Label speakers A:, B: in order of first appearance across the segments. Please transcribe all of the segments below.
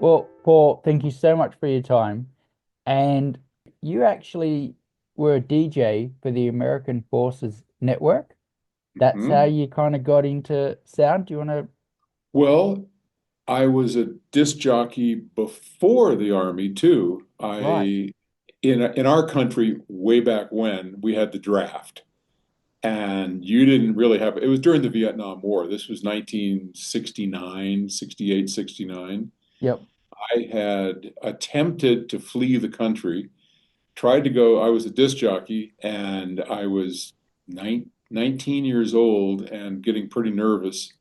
A: Well, Paul, thank you so much for your time. And you actually were a DJ for the American Forces Network. That's how
B: Hmm.
A: you kind of got into sound. Do you want to?
B: Well, I was a disc jockey before the Army too.
A: Right.
B: In our country, way back when, we had the draft, and you didn't really have it was during the Vietnam War. This was 1969, 68, 69.
A: Yep.
B: I had attempted to flee the country, tried to go. I was a disc jockey, and I was 19 years old and getting pretty nervous.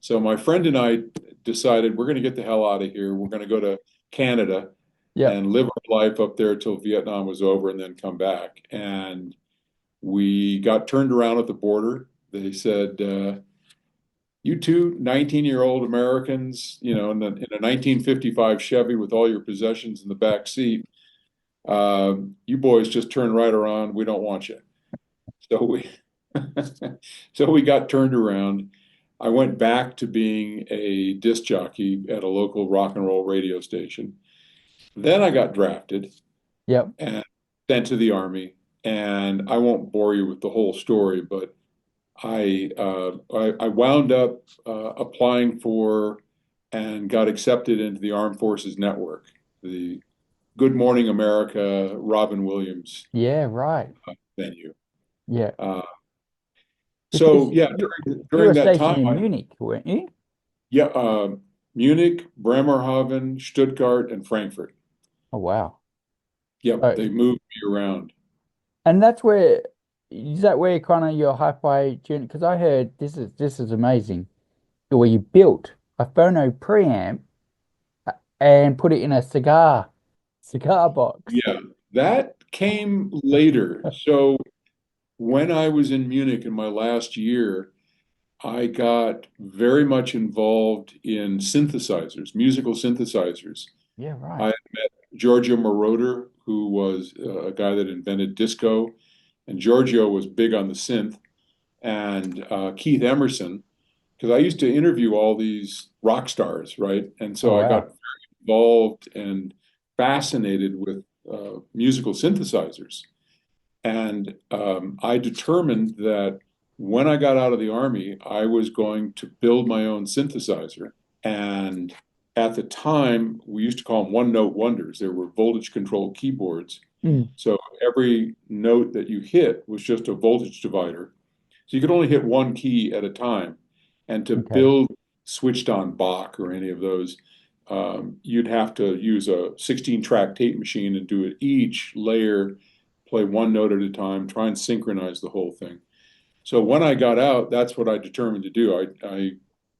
B: So my friend and I decided we're going to get the hell out of here. We're going to go to Canada
A: Yep.
B: and live our life up there till Vietnam was over and then come back. And we got turned around at the border. They said, you two 19-year-old Americans, in a 1955 Chevy with all your possessions in the back seat, you boys just turn right around. We don't want you. So we, so we got turned around. I went back to being a disc jockey at a local rock and roll radio station. Then I got drafted
A: Yep.
B: and sent to the Army. And I won't bore you with the whole story, but I wound up applying for and got accepted into the Armed Forces Network, the Good Morning America, Robin Williams
A: Yeah. Right.
B: venue.
A: Yeah.
B: Uh, so
A: Because
B: yeah,
A: you were
B: during that
A: stationed
B: time,
A: in Munich, weren't you?
B: yeah, Munich, Bremerhaven, Stuttgart, and Frankfurt.
A: Oh, wow.
B: Yep,
A: Oh,
B: they moved me around.
A: and that's where is that where kind of your hi-fi journey? Because I heard this is amazing. Where you built a phono preamp and put it in a cigar box.
B: Yeah, that came later. So when I was in Munich in my last year, I got very much involved in synthesizers, musical synthesizers.
A: Yeah, right.
B: I met Giorgio Moroder, who was a guy that invented disco, and Giorgio was big on the synth, and Keith Emerson, because I used to interview all these rock stars, right? And
A: Oh,
B: so I got
A: wow.
B: very involved and fascinated with musical synthesizers. And I determined that when I got out of the Army, I was going to build my own synthesizer. And at the time, we used to call them one note wonders. There were voltage controlled keyboards.
A: Mm,
B: So every note that you hit was just a voltage divider. So you could only hit one key at a time. And to
A: okay.
B: build switched on Bach or any of those, you'd have to use a 16 track tape machine and do it each layer, play one note at a time, try and synchronize the whole thing. So when I got out, that's what I determined to do. I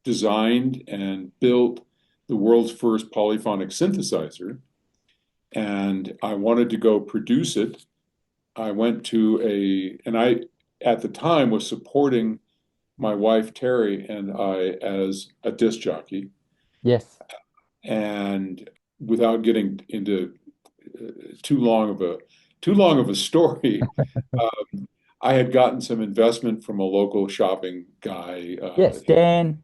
B: designed and built the world's first polyphonic synthesizer, and I wanted to go produce it. I went to and I, at the time, was supporting my wife Terry and I as a disc jockey.
A: Yes.
B: And without getting into too long of a story, I had gotten some investment from a local shopping guy.
A: Yes, Stan.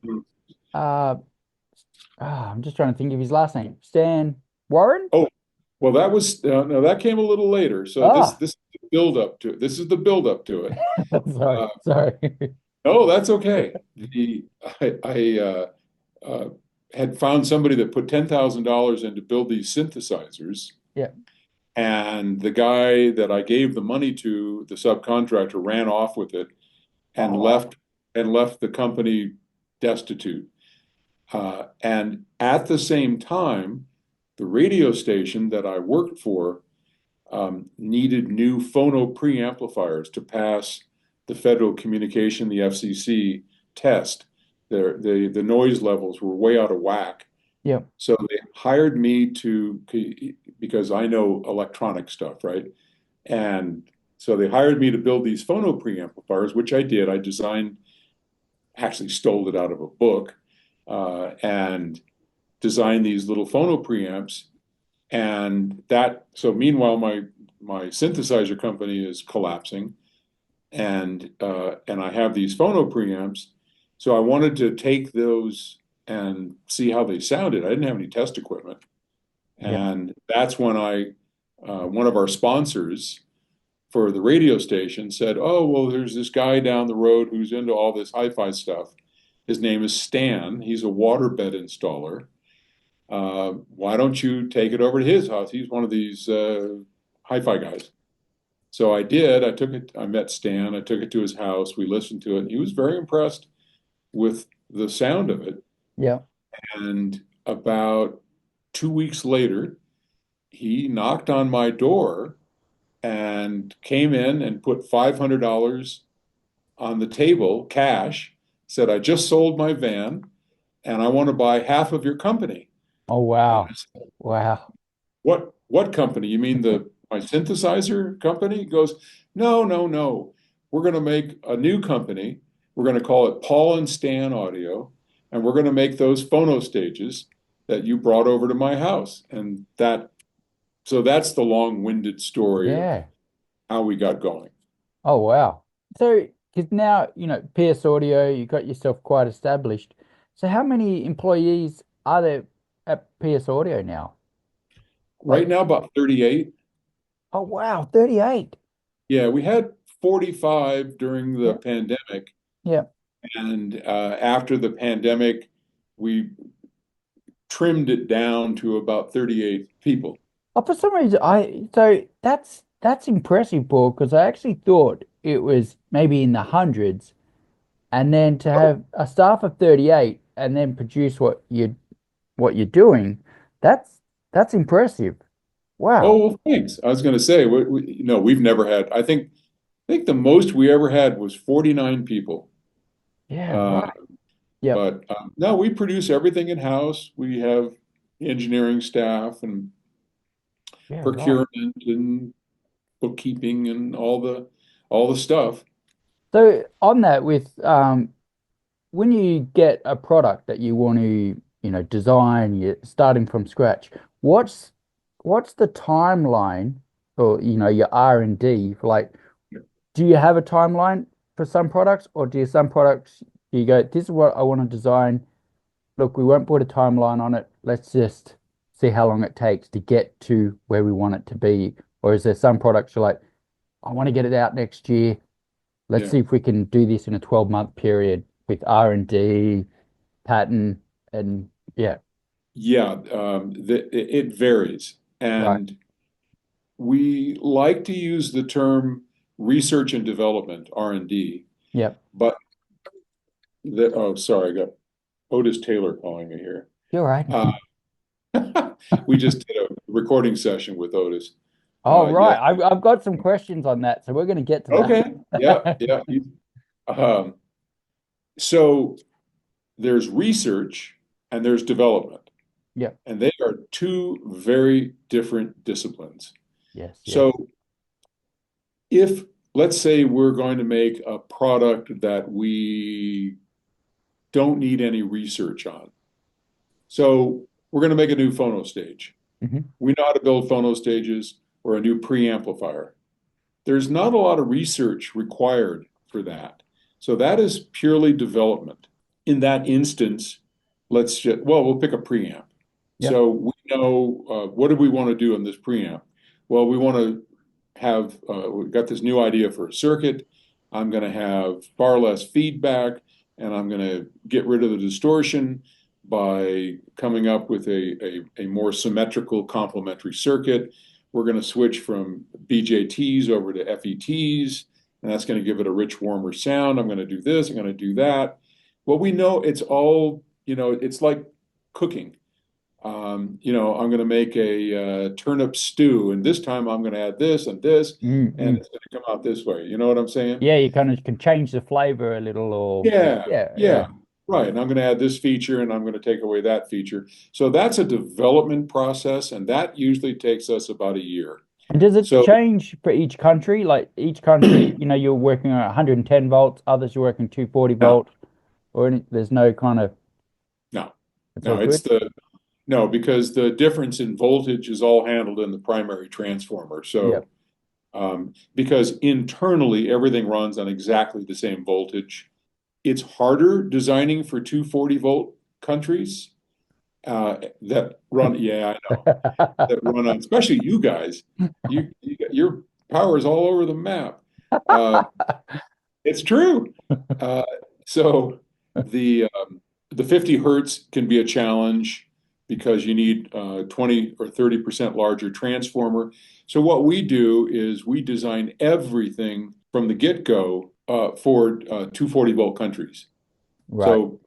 A: Uh, I'm just trying to think of his last name. Stan Warren?
B: Oh, well, that was no, that came a little later. So
A: Ah,
B: this is the build up to it. This is the build up to it.
A: sorry,
B: Uh,
A: sorry.
B: oh, that's okay. I uh, had found somebody that put $10,000 in to build these synthesizers.
A: Yeah.
B: And the guy that I gave the money to, the subcontractor, ran off with it and
A: Oh,
B: left the company destitute. And at the same time, the radio station that I worked for needed new phono preamplifiers to pass the Federal Communication, the FCC test. The noise levels were way out of whack.
A: yeah.
B: So they hired me because I know electronic stuff, right? And so they hired me to build these phono preamplifiers, which I did. I designed, actually stole it out of a book, and designed these little phono preamps. And so meanwhile, my synthesizer company is collapsing, and I have these phono preamps. So I wanted to take those and see how they sounded. I didn't have any test equipment.
A: Yeah.
B: And that's when one of our sponsors for the radio station said, "Oh, well, there's this guy down the road who's into all this hi-fi stuff. His name is Stan. He's a waterbed installer. Why don't you take it over to his house? He's one of these hi-fi guys." So I did. I took it. I met Stan. I took it to his house. We listened to it, and he was very impressed with the sound of it.
A: Yeah.
B: And about 2 weeks later, he knocked on my door and came in and put $500 on the table, cash, said, "I just sold my van and I want to buy half of your company."
A: Oh,
B: And I
A: wow.
B: said,
A: Wow.
B: what company? You mean the my synthesizer company? He goes, "No, no, no. We're going to make a new company. We're going to call it Paul and Stan Audio, and we're going to make those phono stages that you brought over to my house." And so that's the long-winded story of
A: Yeah.
B: how we got going.
A: Oh, wow. So, because now, PS Audio, you got yourself quite established. So, how many employees are there at PS Audio now?
B: Right
A: Like,
B: now, about 38.
A: oh, wow, 38.
B: Yeah, we had 45 during the
A: Yeah.
B: pandemic,
A: Yeah.
B: and after the pandemic, we trimmed it down to about 38 people.
A: Oh, for some reason, so that's impressive, Paul, because I actually thought it was maybe in the hundreds, and then to
B: Oh,
A: have a staff of 38 and then produce what you're doing, that's that's impressive.
B: oh,
A: Wow.
B: well, thanks. I was going to say, we've never had. I think the most we ever had was 49 people.
A: Yeah,
B: Uh,
A: right. Yep.
B: but no, we produce everything in-house. We have engineering staff and
A: Yeah, right.
B: procurement and bookkeeping and all the stuff.
A: So on that with when you get a product that you want to, design, you're starting from scratch, what's what's the timeline for, your R&D? Like, do you have a timeline for some products, or do some products you go, this is what I want to design. Look, we won't put a timeline on it. Let's just see how long it takes to get to where we want it to be. Or is there some products you're like, I want to get it out next year. Let's
B: Yeah.
A: see if we can do this in a 12-month period with R&D, patent, and yeah,
B: Yeah, it varies.
A: right.
B: And we like to use the term research and development, R&D,
A: Yep.
B: but oh, sorry, I got Otis Taylor calling me here.
A: You're right.
B: Uh, we just did a recording session with Otis.
A: Oh,
B: Yeah.
A: right. I've got some questions on that, so we're going to get to
B: Okay. Yeah.
A: that.
B: Yeah. Um, so there's research and there's development,
A: Yep.
B: and they are two very different disciplines.
A: Yes, yes.
B: So if, let's say, we're going to make a product that we don't need any research on. So we're going to make a new phono stage.
A: Hmm.
B: We know how to build phono stages or a new preamplifier. There's not a lot of research required for that. So that is purely development. In that instance, we'll pick a preamp.
A: Yep.
B: So we know what do we want to do in this preamp? Well, we want to we've got this new idea for a circuit. I'm going to have far less feedback, and I'm going to get rid of the distortion by coming up with a more symmetrical complementary circuit. We're going to switch from BJTs over to FETs, and that's going to give it a rich, warmer sound. I'm going to do this, I'm going to do that. Well, we know it's all, it's like cooking. I'm going to make a turnip stew, and this time I'm going to add this and this, and
A: Mm-mm.
B: it's going to come out this way. You know what I'm saying?
A: Yeah, you kind of can change the flavor a little, or
B: Yeah,
A: yeah,
B: yeah,
A: yeah.
B: right. And I'm going to add this feature, and I'm going to take away that feature. So that's a development process, and that usually takes us about a year.
A: And does it
B: So
A: change for each country? Like each country, you're working on 110 volts, others you're working 240
B: no,
A: volt, or there's no kind of,
B: no,
A: it's all
B: no,
A: good?
B: no, because the difference in voltage is all handled in the primary transformer.
A: Yeah.
B: So because internally everything runs on exactly the same voltage. It's harder designing for 240 volt countries, that run, yeah, I know, that run on, especially you guys. Your power is all over the map. Uh, it's true. Uh, so the um, the 50 hertz can be a challenge because you need 20 or 30% larger transformer. So what we do is we design everything from the get-go for 240 volt countries.
A: Right.
B: So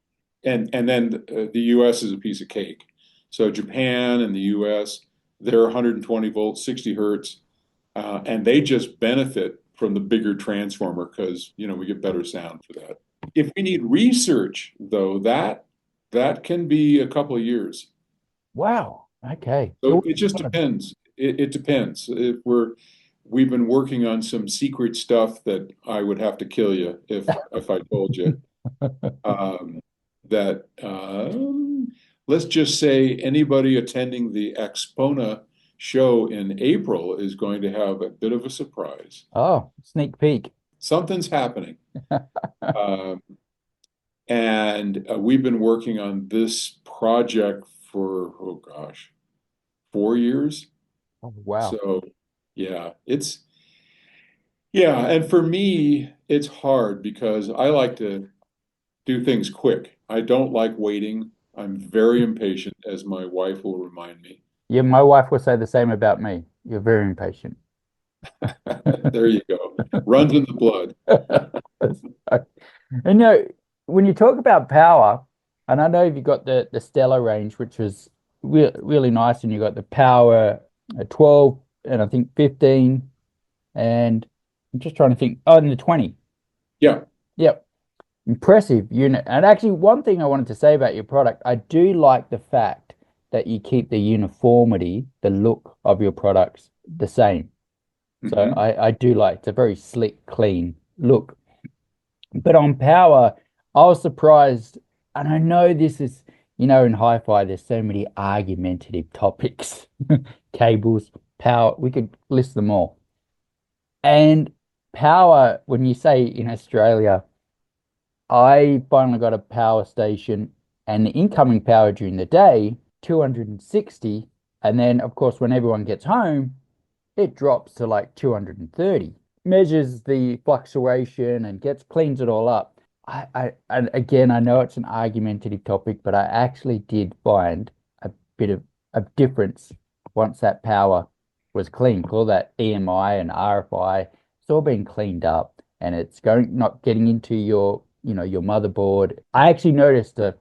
B: and then the US is a piece of cake. So Japan and the US, they're 120 volts, 60 hertz, and they just benefit from the bigger transformer because we get better sound for that. If we need research, though, that can be a couple of years.
A: Wow. Okay. So
B: So it just depends. It depends. If we've been working on some secret stuff that I would have to kill you if I told you. Um, that let's just say anybody attending the Expona show in April is going to have a bit of a surprise.
A: oh, sneak peek.
B: Something's happening. Um, and we've been working on this project for, oh gosh, 4 years.
A: Oh, wow.
B: So yeah, yeah. And for me, it's hard because I like to do things quick. I don't like waiting. I'm very impatient, as my wife will remind me.
A: Yeah, my wife will say the same about me. You're very impatient.
B: There you go. Runs in the blood.
A: And when you talk about power, and I know you've got the Stellar range, which is really nice, and you got the power 12 and I think 15, and I'm just trying to think, oh, and the 20.
B: Yeah.
A: Yep. Impressive unit. And actually, one thing I wanted to say about your product, I do like the fact that you keep the uniformity, the look of your products the same. So
B: Hmm.
A: I do like it's a very slick, clean look. But on power, I was surprised, and I know this is, in hi-fi, there's so many argumentative topics, cables, power, we could list them all. And power, when you say in Australia, I finally got a power station and the incoming power during the day, 260. And then, of course, when everyone gets home, it drops to like 230. Measures the fluctuation and cleans it all up. And again, I know it's an argumentative topic, but I actually did find a bit of a difference once that power was cleaned. All that EMI and RFI, it's all been cleaned up and it's not getting into your motherboard. I actually noticed a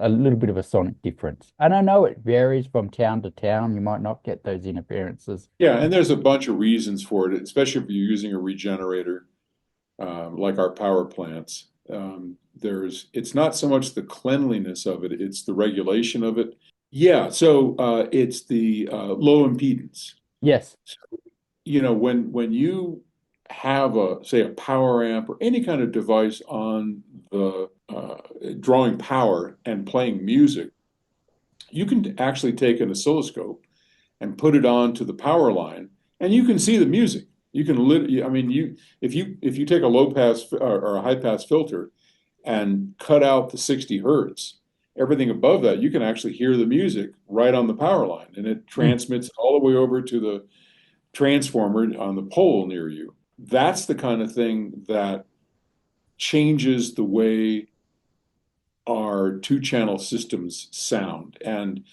A: little bit of a sonic difference. And I know it varies from town to town. You might not get those interferences.
B: Yeah, and there's a bunch of reasons for it, especially if you're using a regenerator, like our power plants. It's not so much the cleanliness of it, it's the regulation of it. Yeah, so it's the low impedance.
A: Yes.
B: When you have say a power amp or any kind of device on the drawing power and playing music, you can actually take an oscilloscope and put it onto the power line, and you can see the music. You can I mean, if you take a low pass or a high pass filter and cut out the 60 hertz, everything above that, you can actually hear the music right on the power line, and it
A: Mm.
B: transmits all the way over to the transformer on the pole near you. That's the kind of thing that changes the way our two-channel systems sound. And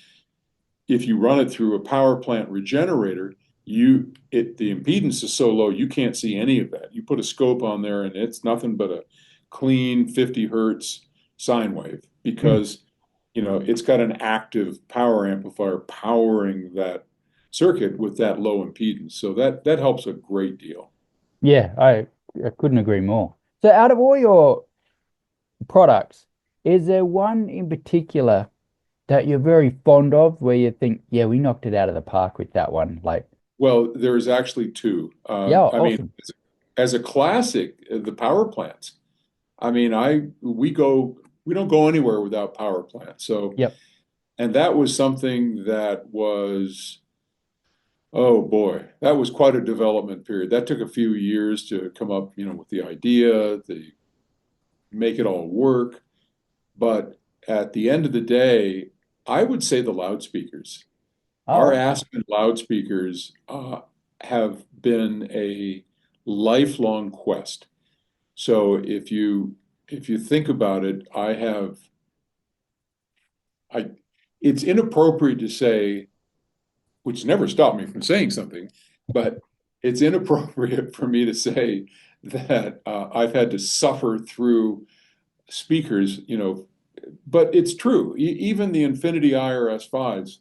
B: if you run it through a power plant regenerator, the impedance is so low you can't see any of that. You put a scope on there and it's nothing but a clean 50 hertz sine wave
A: Mm.
B: because it's got an active power amplifier powering that circuit with that low impedance. So that helps a great deal.
A: Yeah, I couldn't agree more. So out of all your products, is there one in particular that you're very fond of where you think, yeah, we knocked it out of the park with that one? Like,
B: Well, there's actually two.
A: yeah,
B: I mean,
A: awesome.
B: as a classic, the power plants. I mean, we don't go anywhere without power plants. So,
A: Yep.
B: and that was something that was, oh boy, that was quite a development period. That took a few years to come up, with the idea, to make it all work. But at the end of the day, I would say the loudspeakers. Our
A: Oh, okay.
B: Aspen loudspeakers have been a lifelong quest. So if you think about it, I it's inappropriate to say, which never stopped me from saying something, but it's inappropriate for me to say that I've had to suffer through speakers, but it's true. Even the Infinity IRS-5s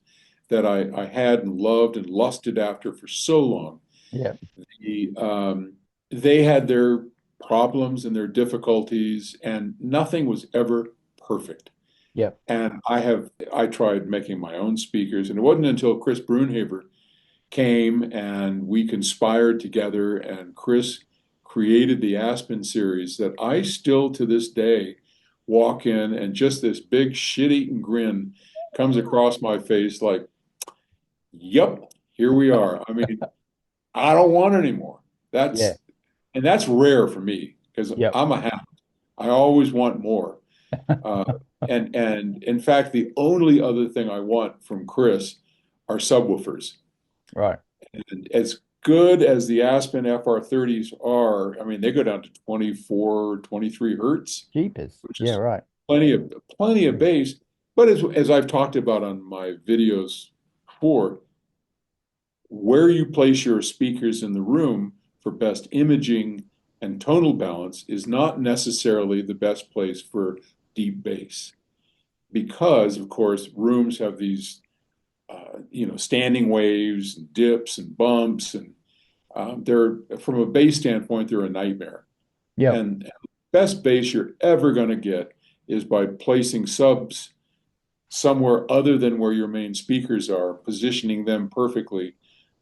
B: that I had and loved and lusted after for so long,
A: Yeah.
B: the, they had their problems and their difficulties, and nothing was ever perfect.
A: Yep.
B: And I tried making my own speakers, and it wasn't until Chris Brunhaver came and we conspired together, and Chris created the Aspen series that I still to this day walk in and just this big shit-eating grin comes across my face like, yep, here we are. I mean, I don't want any more.
A: Yeah.
B: That's rare for me because
A: Yep.
B: I'm a hound. I always want more. Uh, and in fact, the only other thing I want from Chris are subwoofers.
A: Right.
B: And as good as the Aspen FR30s are, I mean, they go down to 24, 23 hertz,
A: Jeepers.
B: which
A: Yeah,
B: is
A: right.
B: plenty of bass. But as I've talked about on my videos before, where you place your speakers in the room for best imaging and tonal balance is not necessarily the best place for deep bass because, of course, rooms have these, standing waves, and dips, and bumps, and they're from a bass standpoint, they're a nightmare.
A: Yep.
B: And the best bass you're ever going to get is by placing subs somewhere other than where your main speakers are, positioning them perfectly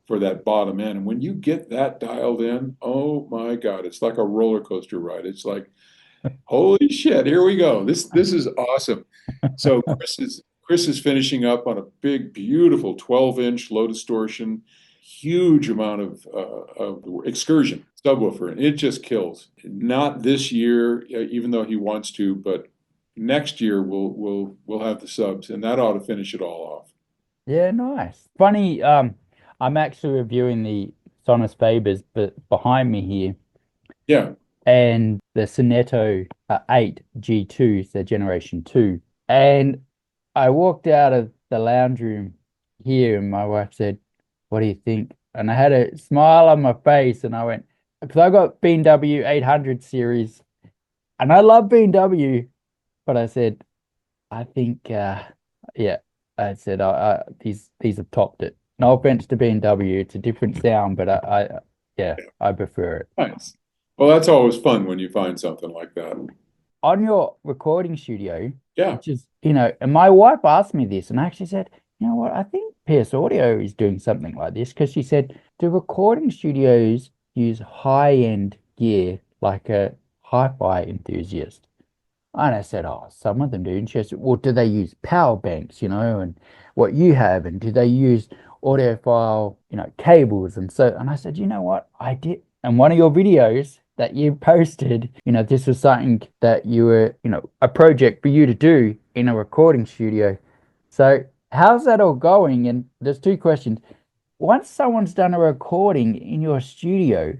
B: for that bottom end. And when you get that dialed in, oh my God, it's like a roller coaster ride. It's like, holy shit, here we go. This is awesome. So Chris is finishing up on a big, beautiful 12-inch low distortion, huge amount of excursion subwoofer, and it just kills. Not this year, even though he wants to, but next year we'll have the subs, and that ought to finish it all off.
A: Yeah, nice. Funny, I'm actually reviewing the Sonos Fabers, but behind me here,
B: Yeah.
A: and the Sonetto 8 G2, so generation 2. And I walked out of the lounge room here, and my wife said, "What do you think?" And I had a smile on my face, and I went, because I got B&W 800 series, and I love B&W, but I said, I think, yeah, I said, these have topped it. No offense to B&W, it's a different sound, but yeah, I prefer it.
B: Nice. Well, that's always fun when you find something like that.
A: On your recording studio,
B: Yeah.
A: which is, and my wife asked me this, and I actually said, you know what, I think PS Audio is doing something like this because she said, do recording studios use high-end gear like a hi-fi enthusiast? And I said, oh, some of them do. And she said, well, do they use power banks, and what you have? And do they use audiophile, cables? And so, and I said, you know what? I did. And one of your videos that you posted, this was something that you were, a project for you to do in a recording studio. So how's that all going? And there's two questions. Once someone's done a recording in your studio,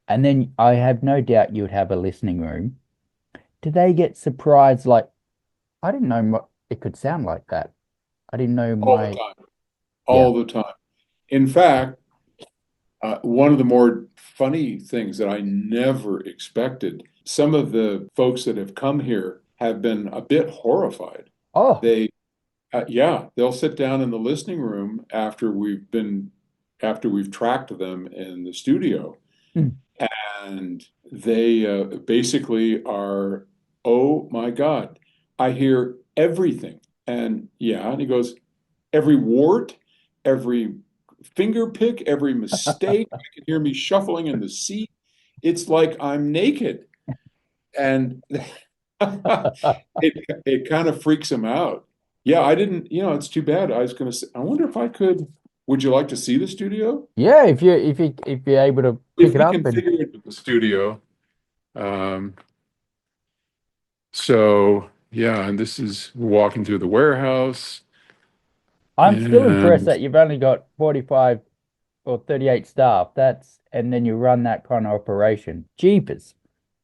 A: and then I have no doubt you would have a listening room, do they get surprised like, I didn't know it could sound like that. I didn't know
B: All the
A: my,
B: time.
A: yeah.
B: All the time. In fact, one of the more funny things that I never expected, some of the folks that have come here have been a bit horrified.
A: Oh,
B: They, yeah, they'll sit down in the listening room after we've tracked them in the studio,
A: hmm.
B: and they basically are, oh my God, I hear everything. And yeah, and he goes, every wart, every finger pick, every mistake. I can hear me shuffling in the seat. It's like I'm naked. And it kind of freaks him out. Yeah, I didn't, it's too bad. I was going to say, I wonder if I could, would you like to see the studio?
A: Yeah, if you're able to pick
B: If
A: it
B: we
A: up
B: can
A: and
B: figure it the studio. Um, so yeah, and this is walking through the warehouse.
A: I'm still impressed
B: And
A: that you've only got 45 or 38 staff. And then you run that kind of operation. Jeepers.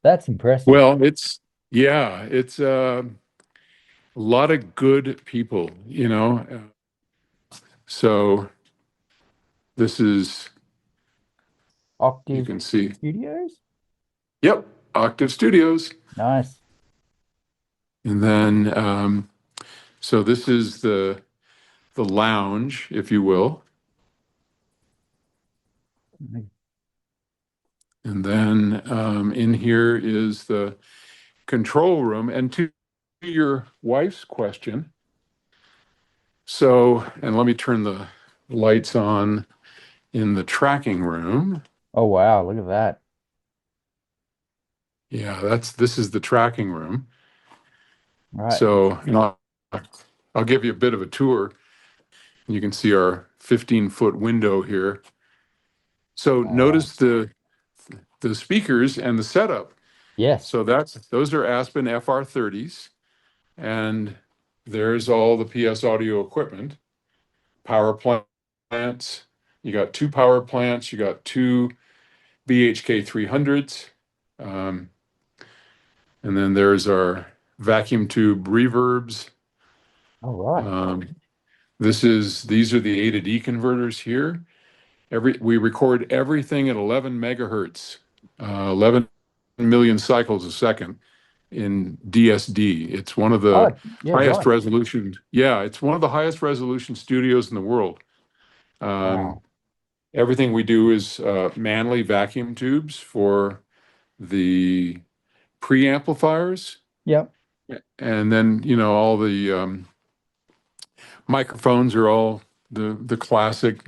A: That's impressive.
B: well, it's a lot of good people, you know. So this is, you
A: Octave
B: can see,
A: Studios?
B: yep, Octave Studios.
A: Nice.
B: And then, so this is the lounge, if you will. And then in here is the control room. And to your wife's question, so, and let me turn the lights on in the tracking room.
A: Oh, wow. Look at that.
B: Yeah, this is the tracking room.
A: Right.
B: So, I'll give you a bit of a tour. You can see our 15-foot window here. So
A: Wow.
B: notice the speakers and the setup.
A: Yes.
B: So those are Aspen FR30s, and there's all the PS audio equipment, power plants. You got two power plants, you got two BHK 300s, um, and then there's our vacuum tube reverbs.
A: All right.
B: Um, these are the A to D converters here. We record everything at 11 megahertz, 11 million cycles a second in DSD. It's one of the
A: Oh, yeah,
B: highest
A: right.
B: resolution. Yeah, it's one of the highest resolution studios in the world. Um,
A: Wow.
B: Everything we do is Manley vacuum tubes for the preamplifiers,
A: Yep.
B: and then all the microphones are all the classic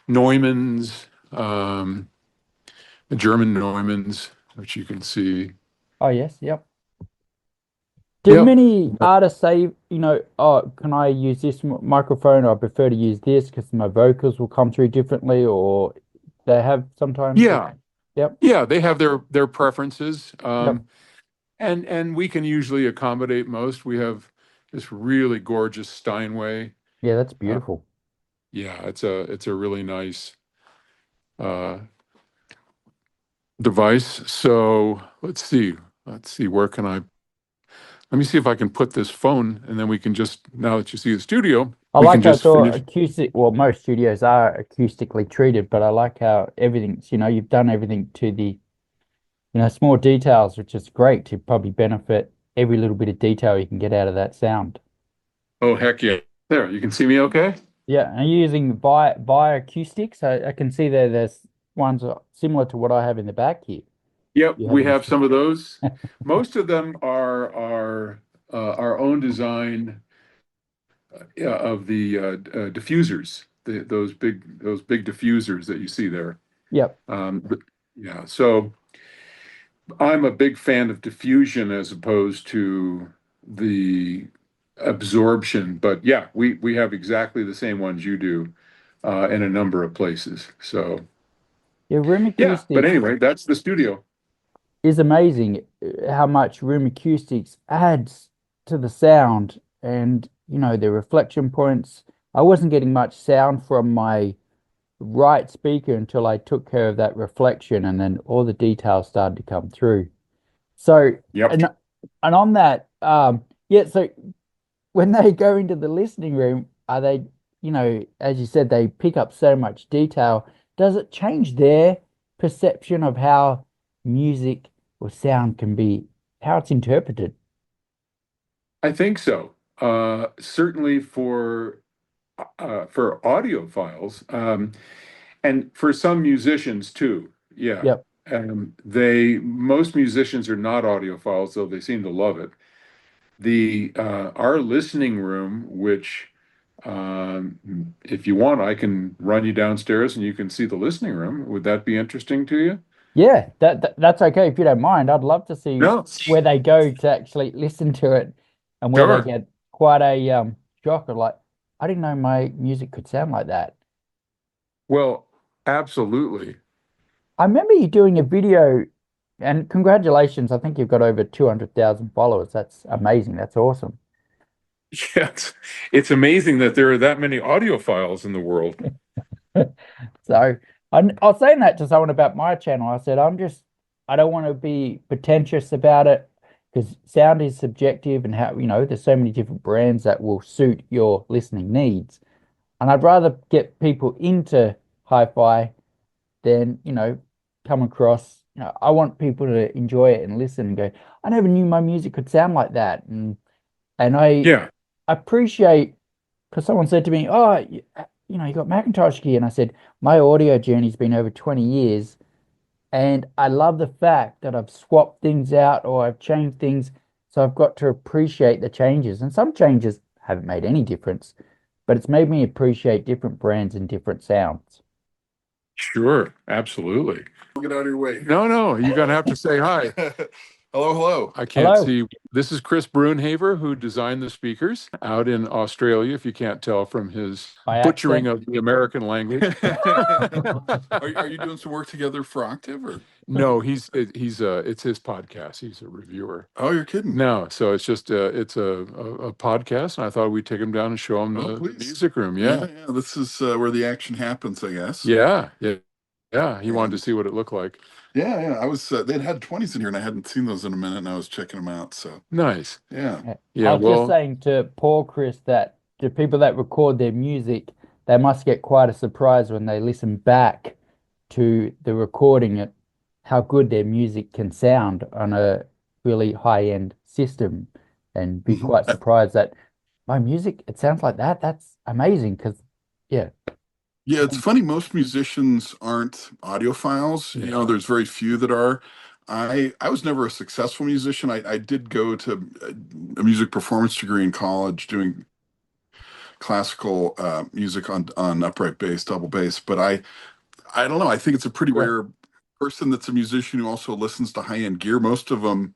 B: Neumanns, the German Neumanns, which you can see.
A: Oh, yes. Yep. Do
B: Yep.
A: many artists say, oh, can I use this microphone? Or I prefer to use this because my vocals will come through differently, or they have sometimes.
B: Yeah.
A: Yep.
B: Yeah. They have their preferences.
A: Yep.
B: And we can usually accommodate most. We have this really gorgeous Steinway.
A: Yeah, that's
B: Uh,
A: beautiful.
B: yeah, it's a really nice uh, device. So let's see, where can I? Let me see if I can put this phone, and then we can just, now that you see the studio,
A: I
B: we can
A: like how it's
B: just
A: all
B: finish.
A: acoustic. Well, most studios are acoustically treated, but I like how everything's, you've done everything to the, small details, which is great to probably benefit every little bit of detail you can get out of that sound.
B: Oh, heck yeah! There, you can see me, okay?
A: Yeah, are you using acoustics? I can see there's ones similar to what I have in the back here.
B: Yep,
A: You have
B: we
A: in
B: have
A: the
B: some of those. Most of them are our own design of the diffusers, those big diffusers that you see there.
A: Yep.
B: But yeah, so I'm a big fan of diffusion as opposed to the absorption. But yeah, we have exactly the same ones you do in a number of places. So
A: Yeah, room
B: yeah, but
A: acoustics
B: anyway, that's the studio.
A: is amazing how much room acoustics adds to the sound and the reflection points. I wasn't getting much sound from my right speaker until I took care of that reflection and then all the details started to come through. So
B: Yep.
A: and on that, yeah, so when they go into the listening room, are they, as you said, they pick up so much detail. Does it change their perception of how music or sound can be, how it's interpreted?
B: I think so. Certainly for audiophiles, and for some musicians too. Yeah.
A: Yep.
B: They most musicians are not audiophiles, though they seem to love it. The Our listening room, which if you want, I can run you downstairs and you can see the listening room. Would that be interesting to you?
A: Yeah, that's okay if you don't mind. I'd love to see
B: No,
A: where they go to actually listen to it and where they
B: sure.
A: get quite a shock of like, I didn't know my music could sound like that.
B: Well, absolutely.
A: I remember you doing a video, and congratulations, I think you've got over 200,000 followers. That's amazing. That's awesome.
B: Yeah, it's amazing that there are that many audiophiles in the world.
A: So I was saying that to someone about my channel. I said, I don't want to be pretentious about it because sound is subjective and how, there's so many different brands that will suit your listening needs. And I'd rather get people into hi-fi than, come across, I want people to enjoy it and listen and go, I never knew my music could sound like that. And I
B: Yeah.
A: appreciate because someone said to me, "Oh, you got Macintosh gear," and I said, "My audio journey's been over 20 years, and I love the fact that I've swapped things out or I've changed things, so I've got to appreciate the changes. And some changes haven't made any difference, but it's made me appreciate different brands and different sounds."
B: Sure, absolutely.
C: Get out of your way.
B: No, no, you're gonna have to say hi.
C: Hello, hello.
B: I can't
A: Hello.
B: see. This is Chris Brunhaver, who designed the speakers out in Australia, if you can't tell from his
A: By
B: butchering
A: accent.
B: of the American language.
C: Are you doing some work together for Octave or?
B: No, he's it's his podcast. He's a reviewer.
C: Oh, you're kidding.
B: No, so it's just it's a podcast, and I thought we'd take him down and show him
C: Oh,
B: the
C: please.
B: music room.
C: Yeah,
B: Yeah,
C: yeah. This is where the action happens, I guess.
B: yeah, yeah, yeah. He wanted to
C: And
B: see what it looked like.
C: yeah, yeah. I was they'd had 20s in here and I hadn't seen those in a minute and I was checking them out. So
B: Nice.
C: yeah.
B: Yeah,
A: I was just
B: well,
A: saying to Paul, Chris, that the people that record their music, they must get quite a surprise when they listen back to the recording it, how good their music can sound on a really high-end system, and be
C: Mhm.
A: quite surprised that my music, it sounds like that. That's amazing because, yeah.
C: Yeah, it's funny. Most musicians aren't audiophiles. You know,
B: yeah.
C: there's very few that are. I was never a successful musician. I did go to a music performance degree in college doing classical music on upright bass, double bass. But I don't know. I think it's a pretty
A: Yeah.
C: rare person that's a musician who also listens to high end gear. Most of them,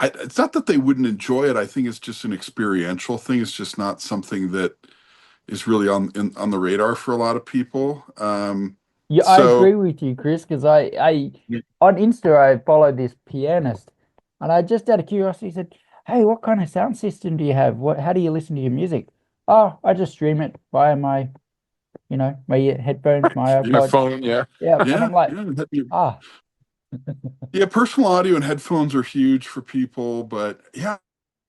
C: it's not that they wouldn't enjoy it. I think it's just an experiential thing. It's just not something that is really on the radar for a lot of people.
A: Yeah, I
C: So
A: agree with you, Chris, because I on Insta I follow this pianist, and I just out of curiosity said, "Hey, what kind of sound system do you have? How do you listen to your music?" "Oh, I just stream it via my headphones, my
B: Your
A: AirPods."
B: phone, yeah.
A: Yeah, and
C: yeah,
A: I'm like,
C: yeah.
A: ah,
C: Yeah, personal audio and headphones are huge for people, but yeah,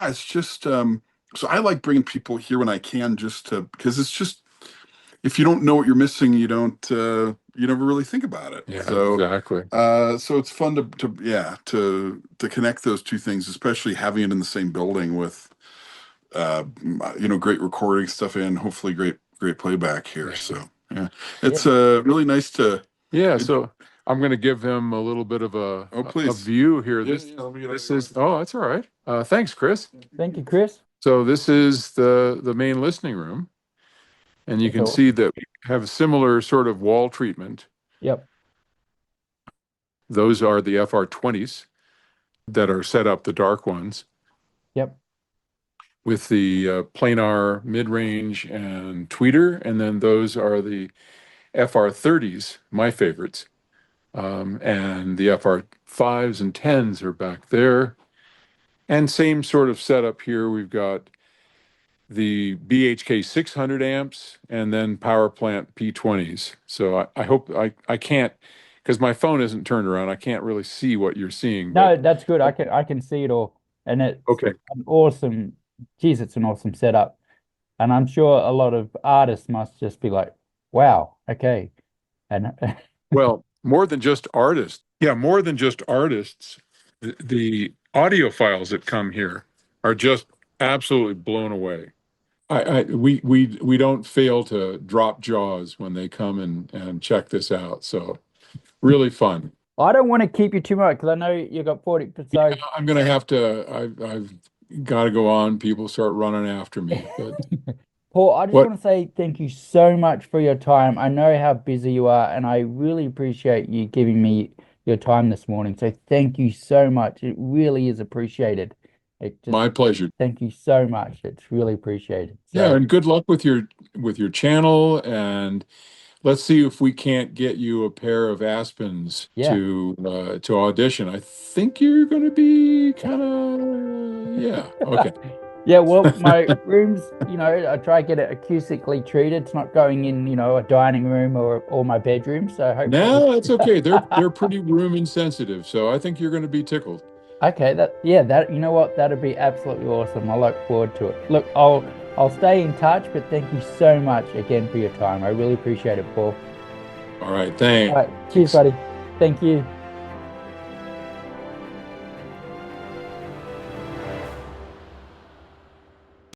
C: it's just so I like bringing people here when I can just to because it's just if you don't know what you're missing, you don't you never really think about it.
B: Yeah,
C: So
B: exactly.
C: so it's fun to yeah, to connect those two things, especially having it in the same building with great recording stuff and hopefully great playback here.
B: Yeah.
C: So yeah.
A: yeah,
C: It's really nice to
B: Yeah,
C: it,
B: so I'm going to give him a little bit of
C: oh
B: a
C: please.
B: view here.
C: Yeah,
B: This
C: yeah, let me get out of
B: this
C: your way.
B: is that's all right. Thanks, Chris.
A: thank you, Chris.
B: So this is the main listening room, and you
A: That's
B: can see
A: awesome.
B: that we have a similar sort of wall treatment.
A: Yep,
B: Those are the FR20s that are set up, the dark ones,
A: yep,
B: with the planar mid-range and tweeter, and then those are the FR30s, my favorites. And the FR5s and 10s are back there. And same sort of setup here. We've got the BHK 600 amps and then power plant P20s. So I hope I can't, because my phone isn't turned around, I can't really see what you're seeing, but
A: no, that's good. I can see it all, and it's
B: okay.
A: an awesome. Geez, it's an awesome setup, and I'm sure a lot of artists must just be like, "Wow, okay." And
B: Well, more than just artists. Yeah, more than just artists. The audio files that come here are just absolutely blown away. We don't fail to drop jaws when they come and check this out. So really fun.
A: I don't want to keep you too much because I know you got 40.
B: Yeah,
A: So,
B: I'm gonna have to. I've got to go on. People start running after me. But
A: Paul, I just
B: what?
A: want to say thank you so much for your time. I know how busy you are, and I really appreciate you giving me your time this morning. So, thank you so much. It really is appreciated. It just
B: My pleasure.
A: thank you so much. It's really appreciated.
B: Yeah,
A: So,
B: and good luck with your channel. And let's see if we can't get you a pair of Aspens
A: yeah.
B: to audition. I think you're going to be kind of yeah. Okay.
A: Yeah, well, my room's, I try to get it acoustically treated. It's not going in, a dining room or my bedroom. So hopefully,
B: No, it's okay. They're pretty room insensitive, so I think you're going to be tickled.
A: okay, you know what? That'd be absolutely awesome. I look forward to it. Look, I'll stay in touch, but thank you so much again for your time. I really appreciate it, Paul.
B: All right,
A: All right, cheers,
B: thanks.
A: buddy. Thank you.